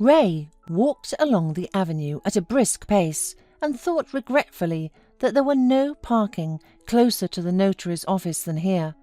Ray walked along the avenue at a brisk pace and thought regretfully that there were no parking closer to the notary's office than here.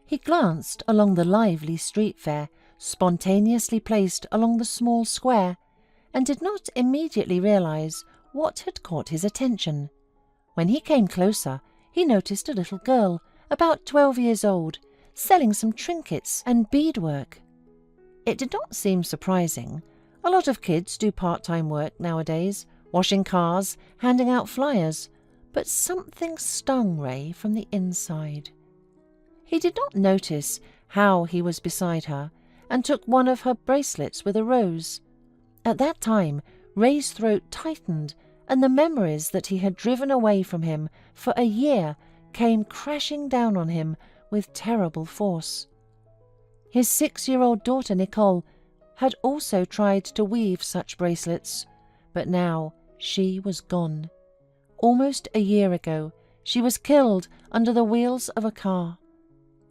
He glanced along the lively street fair, spontaneously placed along the small square, and did not immediately realize what had caught his attention. When he came closer, he noticed a little girl, about 12 years old, selling some trinkets and beadwork. It did not seem surprising. A lot of kids do part-time work nowadays, washing cars, handing out flyers, but something stung Ray from the inside. He did not notice how he was beside her and took one of her bracelets with a rose. At that time, Ray's throat tightened, and the memories that he had driven away from him for a year came crashing down on him with terrible force. His 6-year-old daughter, Nicole, had also tried to weave such bracelets, but now she was gone. Almost a year ago, she was killed under the wheels of a car.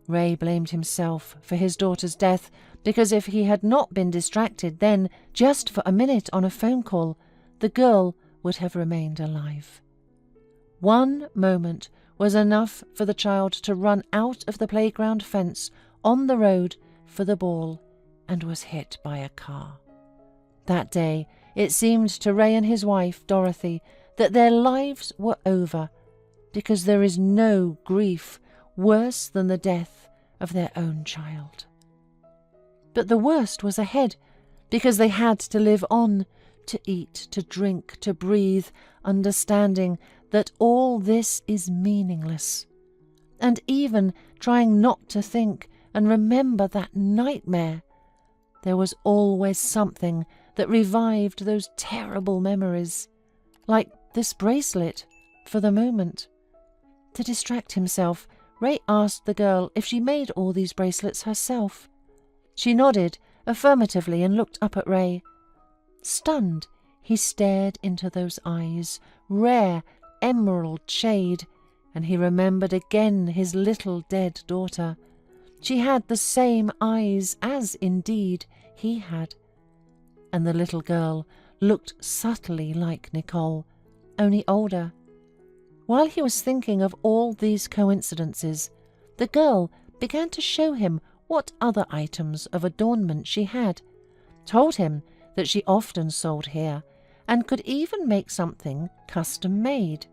Ray blamed himself for his daughter's death, because if he had not been distracted then, just for a minute on a phone call, the girl would have remained alive. One moment was enough for the child to run out of the playground fence on the road for the ball and was hit by a car. That day, it seemed to Ray and his wife, Dorothy, that their lives were over, because there is no grief worse than the death of their own child. But the worst was ahead, because they had to live on, to eat, to drink, to breathe, understanding that all this is meaningless. And even trying not to think and remember that nightmare, there was always something that revived those terrible memories, like this bracelet, for the moment. To distract himself, Ray asked the girl if she made all these bracelets herself. She nodded affirmatively and looked up at Ray. Stunned, he stared into those eyes, rare emerald shade, and he remembered again his little dead daughter. She had the same eyes as, indeed, he had. And the little girl looked subtly like Nicole, only older. While he was thinking of all these coincidences, the girl began to show him what other items of adornment she had, told him that she often sold here, and could even make something custom-made.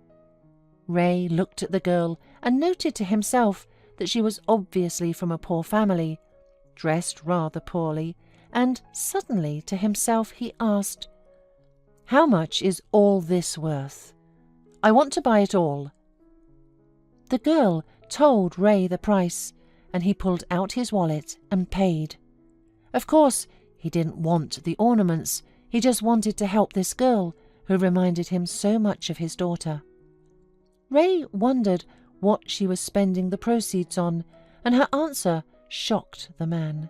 Ray looked at the girl and noted to himself that she was obviously from a poor family, dressed rather poorly, and suddenly to himself he asked, "How much is all this worth? I want to buy it all." The girl told Ray the price, and he pulled out his wallet and paid. Of course, he didn't want the ornaments, he just wanted to help this girl, who reminded him so much of his daughter. Ray wondered what she was spending the proceeds on, and her answer shocked the man.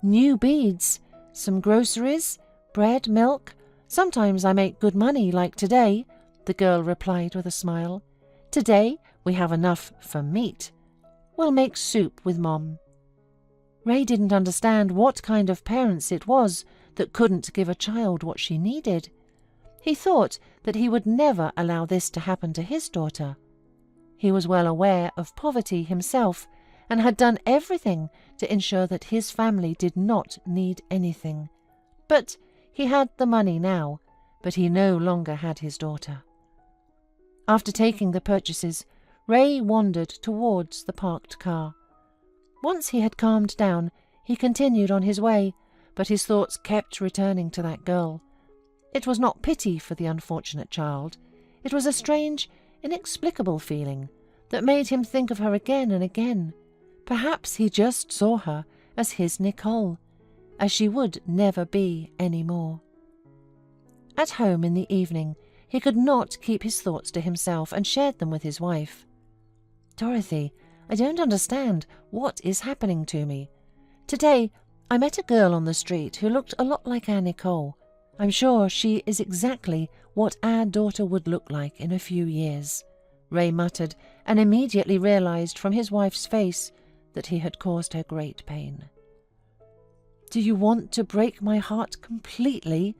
"New beads, some groceries, bread, milk. Sometimes I make good money, like today," the girl replied with a smile. "Today we have enough for meat. We'll make soup with Mom." Ray didn't understand what kind of parents it was that couldn't give a child what she needed. He thought that he would never allow this to happen to his daughter. He was well aware of poverty himself, and had done everything to ensure that his family did not need anything. But he had the money now, but he no longer had his daughter. After taking the purchases, Ray wandered towards the parked car. Once he had calmed down, he continued on his way, but his thoughts kept returning to that girl. It was not pity for the unfortunate child. It was a strange, inexplicable feeling that made him think of her again and again. Perhaps he just saw her as his Nicole, as she would never be any more. At home in the evening, he could not keep his thoughts to himself and shared them with his wife. "Dorothy, I don't understand what is happening to me. Today, I met a girl on the street who looked a lot like our Nicole. I'm sure she is exactly what our daughter would look like in a few years," Ray muttered, and immediately realized from his wife's face that he had caused her great pain. "Do you want to break my heart completely?"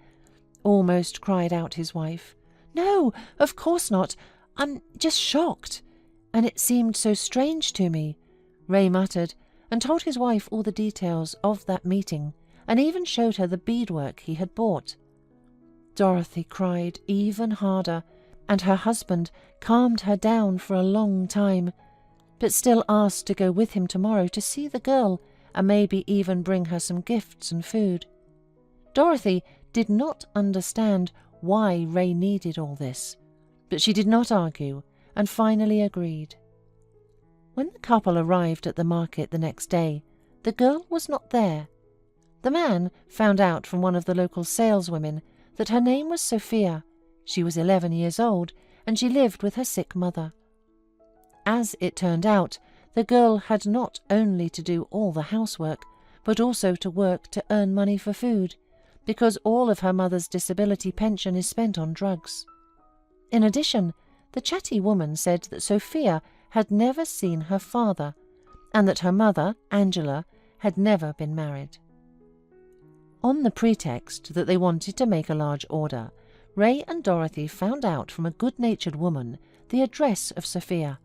almost cried out his wife. "No, of course not. I'm just shocked. And it seemed so strange to me," Ray muttered, and told his wife all the details of that meeting, and even showed her the beadwork he had bought. Dorothy cried even harder, and her husband calmed her down for a long time, but still asked to go with him tomorrow to see the girl and maybe even bring her some gifts and food. Dorothy did not understand why Ray needed all this, but she did not argue and finally agreed. When the couple arrived at the market the next day, the girl was not there. The man found out from one of the local saleswomen that her name was Sophia. She was 11 years old, and she lived with her sick mother. As it turned out, the girl had not only to do all the housework, but also to work to earn money for food, because all of her mother's disability pension is spent on drugs. In addition, the chatty woman said that Sophia had never seen her father, and that her mother, Angela, had never been married. On the pretext that they wanted to make a large order, Ray and Dorothy found out from a good-natured woman the address of Sophia,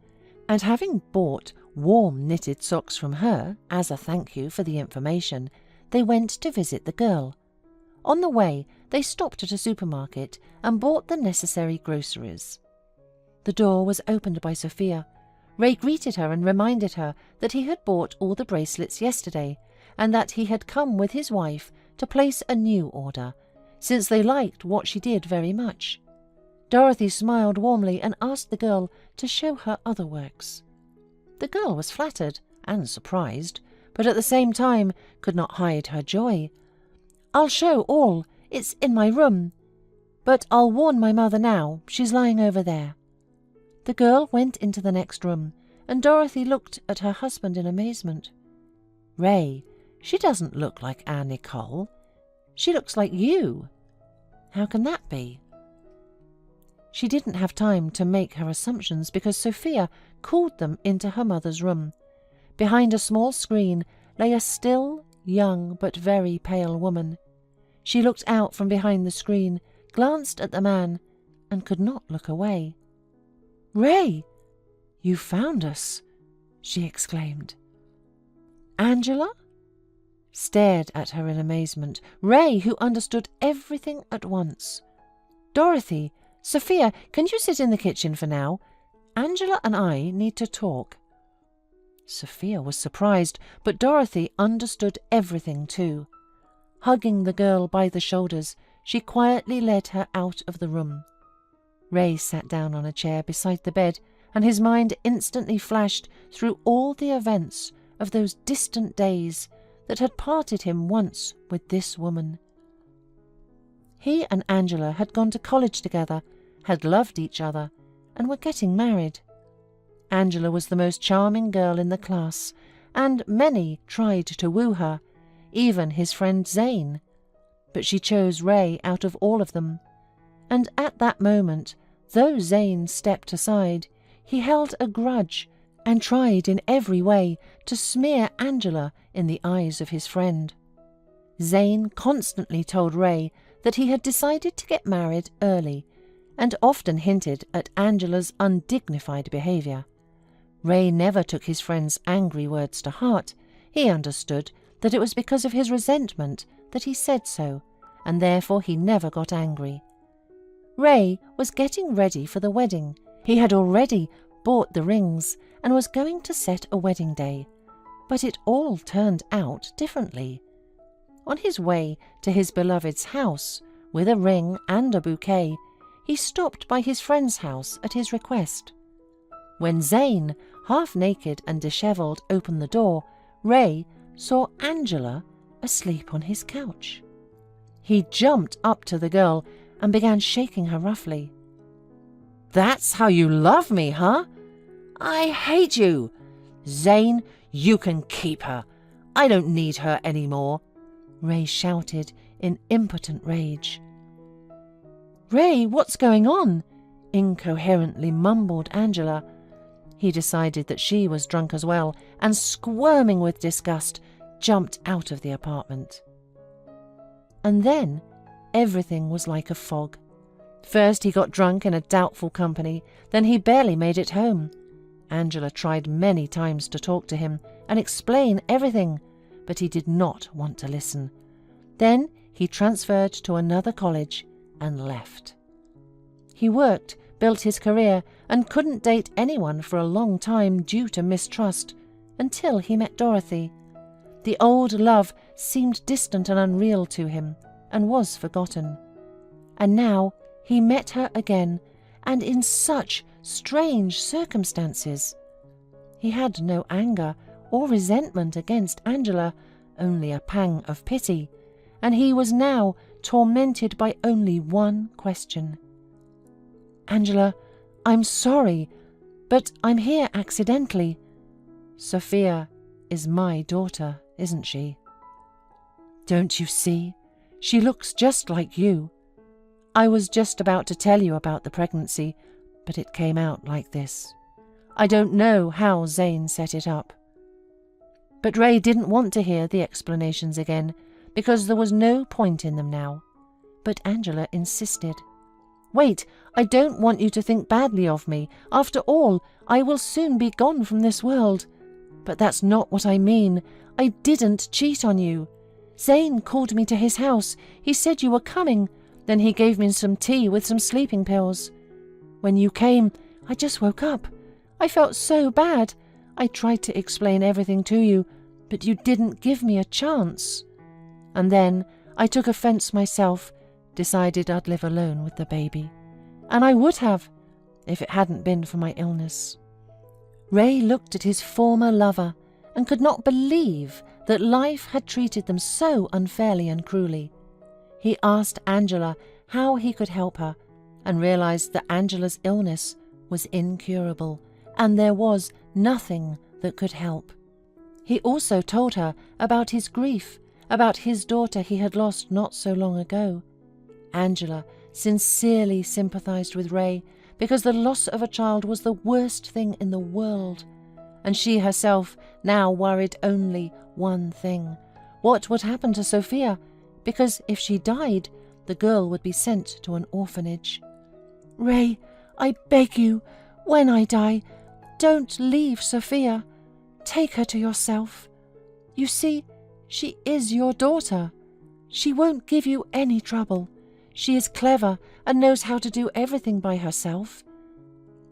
and having bought warm knitted socks from her as a thank you for the information, they went to visit the girl. On the way, they stopped at a supermarket and bought the necessary groceries. The door was opened by Sophia. Ray greeted her and reminded her that he had bought all the bracelets yesterday, and that he had come with his wife to place a new order, since they liked what she did very much. Dorothy smiled warmly and asked the girl to show her other works. The girl was flattered and surprised, but at the same time could not hide her joy. "I'll show all. It's in my room. But I'll warn my mother now. She's lying over there." The girl went into the next room, and Dorothy looked at her husband in amazement. "Ray, she doesn't look like our Nicole. She looks like you. How can that be?" She didn't have time to make her assumptions because Sophia called them into her mother's room. Behind a small screen lay a still, young but very pale woman. She looked out from behind the screen, glanced at the man, and could not look away. "Ray, you found us," she exclaimed. Angela stared at her in amazement. Ray, who understood everything at once. "Dorothy, Sophia, can you sit in the kitchen for now? Angela and I need to talk." Sophia was surprised, but Dorothy understood everything too. Hugging the girl by the shoulders, she quietly led her out of the room. Ray sat down on a chair beside the bed, and his mind instantly flashed through all the events of those distant days that had parted him once with this woman. He and Angela had gone to college together, had loved each other, and were getting married. Angela was the most charming girl in the class, and many tried to woo her, even his friend Zane. But she chose Ray out of all of them, and at that moment, though Zane stepped aside, he held a grudge and tried in every way to smear Angela in the eyes of his friend. Zane constantly told Ray that he had decided to get married early, and often hinted at Angela's undignified behaviour. Ray never took his friend's angry words to heart. He understood that it was because of his resentment that he said so, and therefore he never got angry. Ray was getting ready for the wedding. He had already bought the rings and was going to set a wedding day, but it all turned out differently. On his way to his beloved's house, with a ring and a bouquet, he stopped by his friend's house at his request. When Zane, half naked and dishevelled, opened the door, Ray saw Angela asleep on his couch. He jumped up to the girl and began shaking her roughly. "That's how you love me, huh? I hate you! Zane, you can keep her. I don't need her anymore," Ray shouted in impotent rage. "Ray, what's going on?" incoherently mumbled Angela. He decided that she was drunk as well, and squirming with disgust, jumped out of the apartment. And then everything was like a fog. First he got drunk in a doubtful company, then he barely made it home. Angela tried many times to talk to him and explain everything, but he did not want to listen. Then he transferred to another college and left. He worked, built his career, and couldn't date anyone for a long time due to mistrust, until he met Dorothy. The old love seemed distant and unreal to him, and was forgotten. And now he met her again, and in such strange circumstances. He had no anger or resentment against Angela, only a pang of pity, and he was now tormented by only one question. "Angela, I'm sorry, but I'm here accidentally. Sophia is my daughter, isn't she? Don't you see? She looks just like you. I was just about to tell you about the pregnancy, but it came out like this. I don't know how Zane set it up." But Ray didn't want to hear the explanations again, because there was no point in them now. But Angela insisted. "Wait, I don't want you to think badly of me. After all, I will soon be gone from this world. But that's not what I mean. I didn't cheat on you. Zane called me to his house. He said you were coming. Then he gave me some tea with some sleeping pills. When you came, I just woke up. I felt so bad. I tried to explain everything to you, but you didn't give me a chance. And then I took offense myself, decided I'd live alone with the baby. And I would have, if it hadn't been for my illness." Ray looked at his former lover and could not believe that life had treated them so unfairly and cruelly. He asked Angela how he could help her, and realized that Angela's illness was incurable, and there was nothing that could help. He also told her about his grief, about his daughter he had lost not so long ago. Angela sincerely sympathized with Ray, because the loss of a child was the worst thing in the world, and she herself now worried only one thing: what would happen to Sophia, because if she died, the girl would be sent to an orphanage. "Ray, I beg you, when I die, don't leave Sophia. Take her to yourself. You see, she is your daughter. She won't give you any trouble. She is clever and knows how to do everything by herself.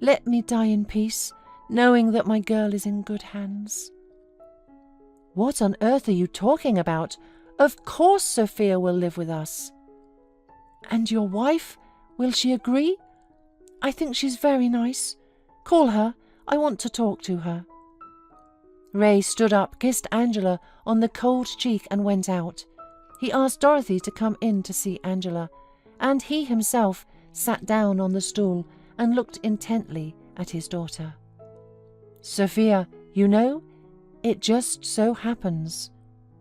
Let me die in peace, knowing that my girl is in good hands." "What on earth are you talking about? Of course Sophia will live with us." "And your wife? Will she agree? I think she's very nice. Call her. I want to talk to her." Ray stood up, kissed Angela on the cold cheek and went out. He asked Dorothy to come in to see Angela, and he himself sat down on the stool and looked intently at his daughter. "Sophia, you know, it just so happens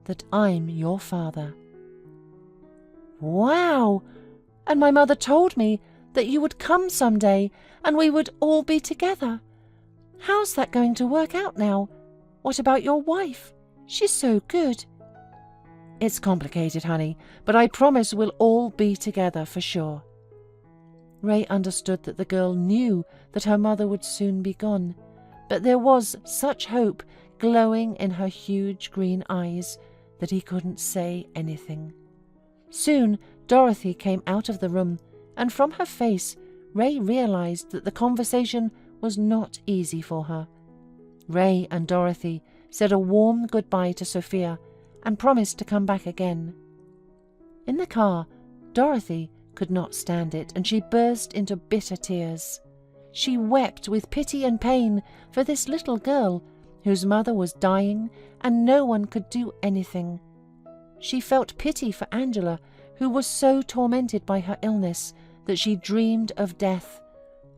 that I'm your father." "Wow! And my mother told me that you would come someday and we would all be together. How's that going to work out now? What about your wife? She's so good." "It's complicated, honey, but I promise we'll all be together for sure." Ray understood that the girl knew that her mother would soon be gone, but there was such hope glowing in her huge green eyes that he couldn't say anything. Soon Dorothy came out of the room, and from her face Ray realized that the conversation was not easy for her. Ray and Dorothy said a warm goodbye to Sophia and promised to come back again. In the car, Dorothy could not stand it, and she burst into bitter tears. She wept with pity and pain for this little girl whose mother was dying and no one could do anything. She felt pity for Angela, who was so tormented by her illness that she dreamed of death,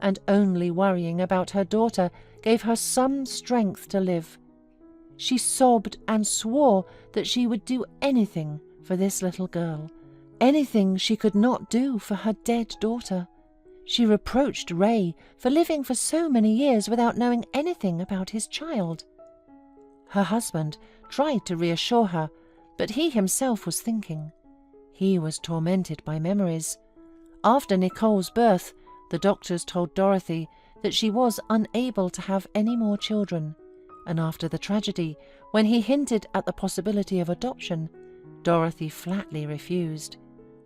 and only worrying about her daughter gave her some strength to live. She sobbed and swore that she would do anything for this little girl, anything she could not do for her dead daughter. She reproached Ray for living for so many years without knowing anything about his child. Her husband tried to reassure her, but he himself was thinking. He was tormented by memories. After Nicole's birth, the doctors told Dorothy that she was unable to have any more children, and after the tragedy, when he hinted at the possibility of adoption, Dorothy flatly refused.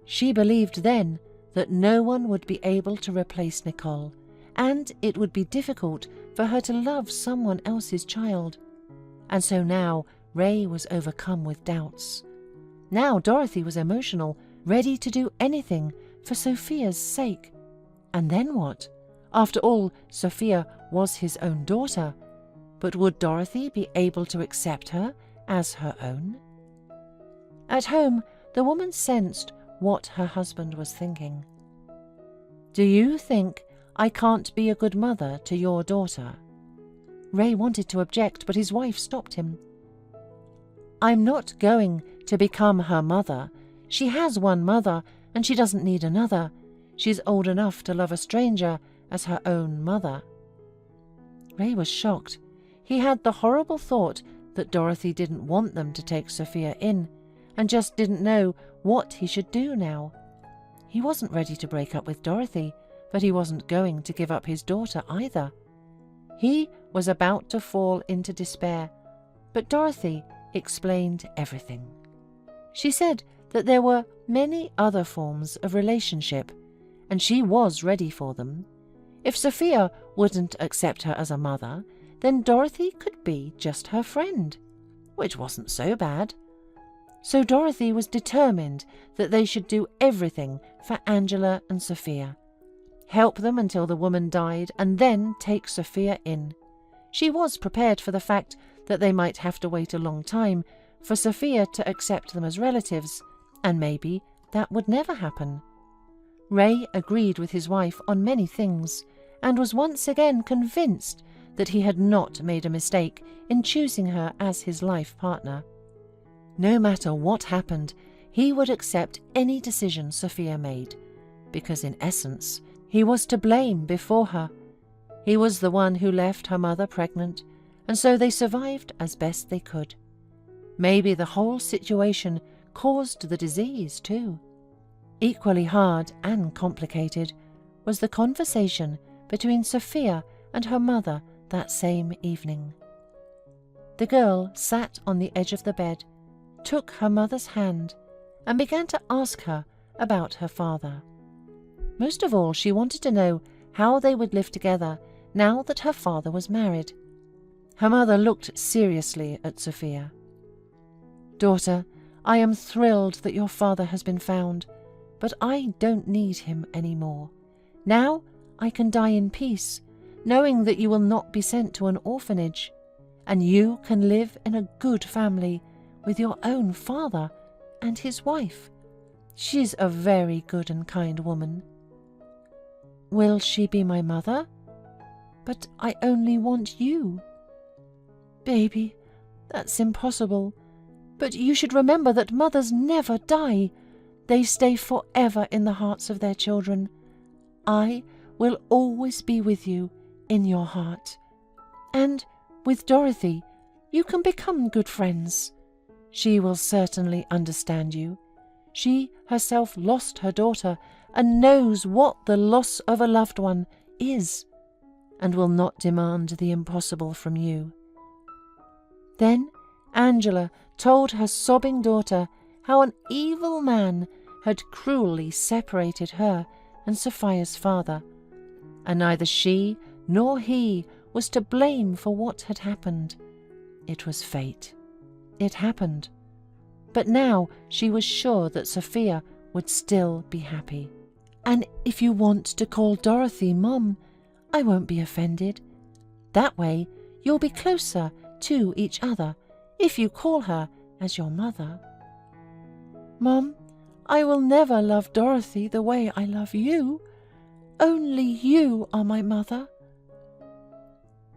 She believed then that no one would be able to replace Nicole, and it would be difficult for her to love someone else's child. And so now Ray was overcome with doubts. Now Dorothy was emotional, ready to do anything for Sophia's sake. And then what? After all, Sophia was his own daughter. But would Dorothy be able to accept her as her own? At home, the woman sensed what her husband was thinking. "Do you think I can't be a good mother to your daughter?" Ray wanted to object, but his wife stopped him. "I'm not going to become her mother. She has one mother, and she doesn't need another. She's old enough to love a stranger as her own mother." Ray was shocked. He had the horrible thought that Dorothy didn't want them to take Sophia in, and just didn't know what he should do now. He wasn't ready to break up with Dorothy, but he wasn't going to give up his daughter either. He was about to fall into despair, but Dorothy explained everything. She said that there were many other forms of relationship, and she was ready for them. If Sophia wouldn't accept her as a mother, then Dorothy could be just her friend, which wasn't so bad. So Dorothy was determined that they should do everything for Angela and Sophia. Help them until the woman died, and then take Sophia in. She was prepared for the fact that they might have to wait a long time for Sophia to accept them as relatives, and maybe that would never happen. Ray agreed with his wife on many things, and was once again convinced that he had not made a mistake in choosing her as his life partner. No matter what happened, he would accept any decision Sophia made, because in essence, he was to blame before her. He was the one who left her mother pregnant, and so they survived as best they could. Maybe the whole situation caused the disease too. Equally hard and complicated was the conversation between Sophia and her mother that same evening. The girl sat on the edge of the bed, took her mother's hand, and began to ask her about her father. Most of all, she wanted to know how they would live together now that her father was married. Her mother looked seriously at Sophia. "Daughter, I am thrilled that your father has been found, but I don't need him any more. Now I can die in peace, knowing that you will not be sent to an orphanage, and you can live in a good family with your own father and his wife. She's a very good and kind woman." "Will she be my mother? But I only want you." "Baby, that's impossible. But you should remember that mothers never die. They stay forever in the hearts of their children. I will always be with you in your heart. And with Dorothy, you can become good friends. She will certainly understand you. She herself lost her daughter and knows what the loss of a loved one is, and will not demand the impossible from you." Then Angela told her sobbing daughter how an evil man had cruelly separated her and Sophia's father, and neither she nor he was to blame for what had happened. It was fate. It happened. But now she was sure that Sophia would still be happy. "And if you want to call Dorothy Mom, I won't be offended. That way you'll be closer to each other if you call her as your mother." "Mom, I will never love Dorothy the way I love you. Only you are my mother."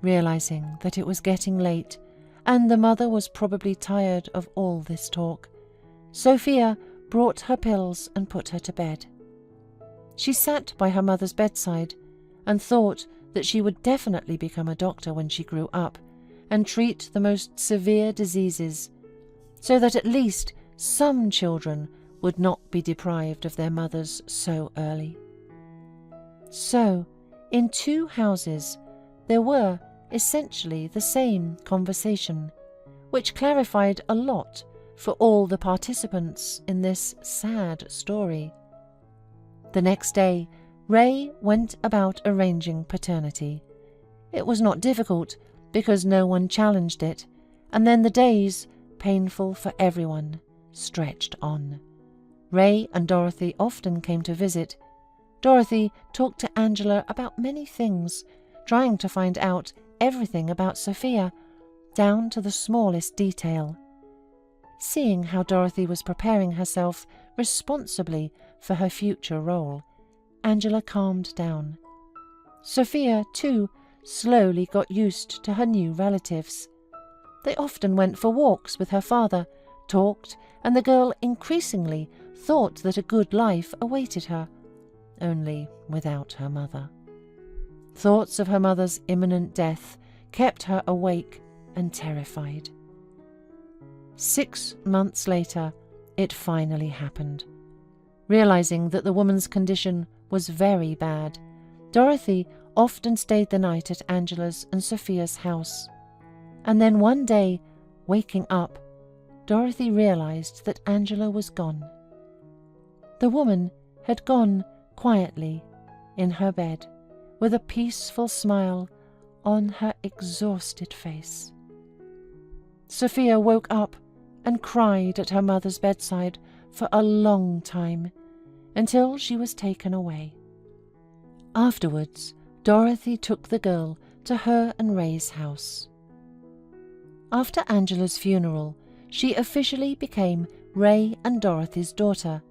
Realizing that it was getting late, and the mother was probably tired of all this talk, Sophia brought her pills and put her to bed. She sat by her mother's bedside and thought that she would definitely become a doctor when she grew up and treat the most severe diseases, so that at least some children would not be deprived of their mothers so early. So, in two houses, there were essentially the same conversation, which clarified a lot for all the participants in this sad story. The next day, Ray went about arranging paternity. It was not difficult, because no one challenged it, and then the days, painful for everyone, stretched on. Ray and Dorothy often came to visit. Dorothy talked to Angela about many things, trying to find out everything about Sophia, down to the smallest detail. Seeing how Dorothy was preparing herself responsibly for her future role, Angela calmed down. Sophia, too, slowly got used to her new relatives. They often went for walks with her father, talked, and the girl increasingly thought that a good life awaited her, only without her mother. Thoughts of her mother's imminent death kept her awake and terrified. 6 months later, it finally happened. Realizing that the woman's condition was very bad, Dorothy often stayed the night at Angela's and Sophia's house. And then one day, waking up, Dorothy realized that Angela was gone. The woman had gone quietly in her bed, with a peaceful smile on her exhausted face. Sophia woke up and cried at her mother's bedside for a long time, until she was taken away. Afterwards, Dorothy took the girl to her and Ray's house. After Angela's funeral, she officially became Ray and Dorothy's daughter,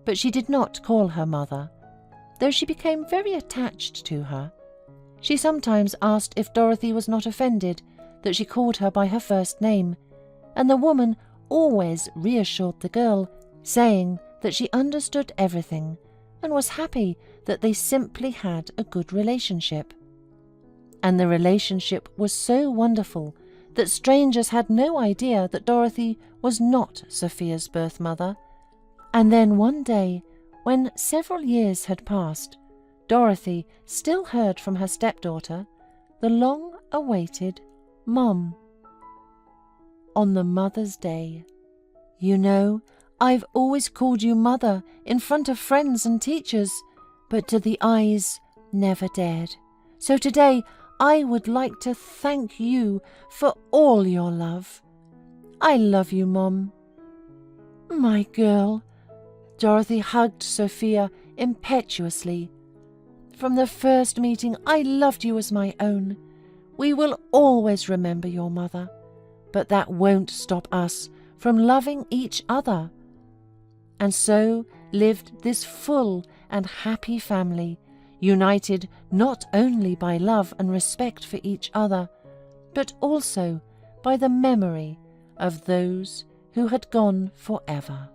but she did not call her mother, though she became very attached to her. She sometimes asked if Dorothy was not offended that she called her by her first name, and the woman always reassured the girl, saying that she understood everything and was happy that they simply had a good relationship. And the relationship was so wonderful that strangers had no idea that Dorothy was not Sophia's birth mother. And then one day, when several years had passed, Dorothy still heard from her stepdaughter the long-awaited Mom. On the Mother's Day. "You know, I've always called you Mother in front of friends and teachers, but to the eyes never dared. So today I would like to thank you for all your love. I love you, Mom." "My girl." Dorothy hugged Sophia impetuously. "From the first meeting I loved you as my own. We will always remember your mother, but that won't stop us from loving each other." And so lived this full and happy family, united not only by love and respect for each other, but also by the memory of those who had gone forever.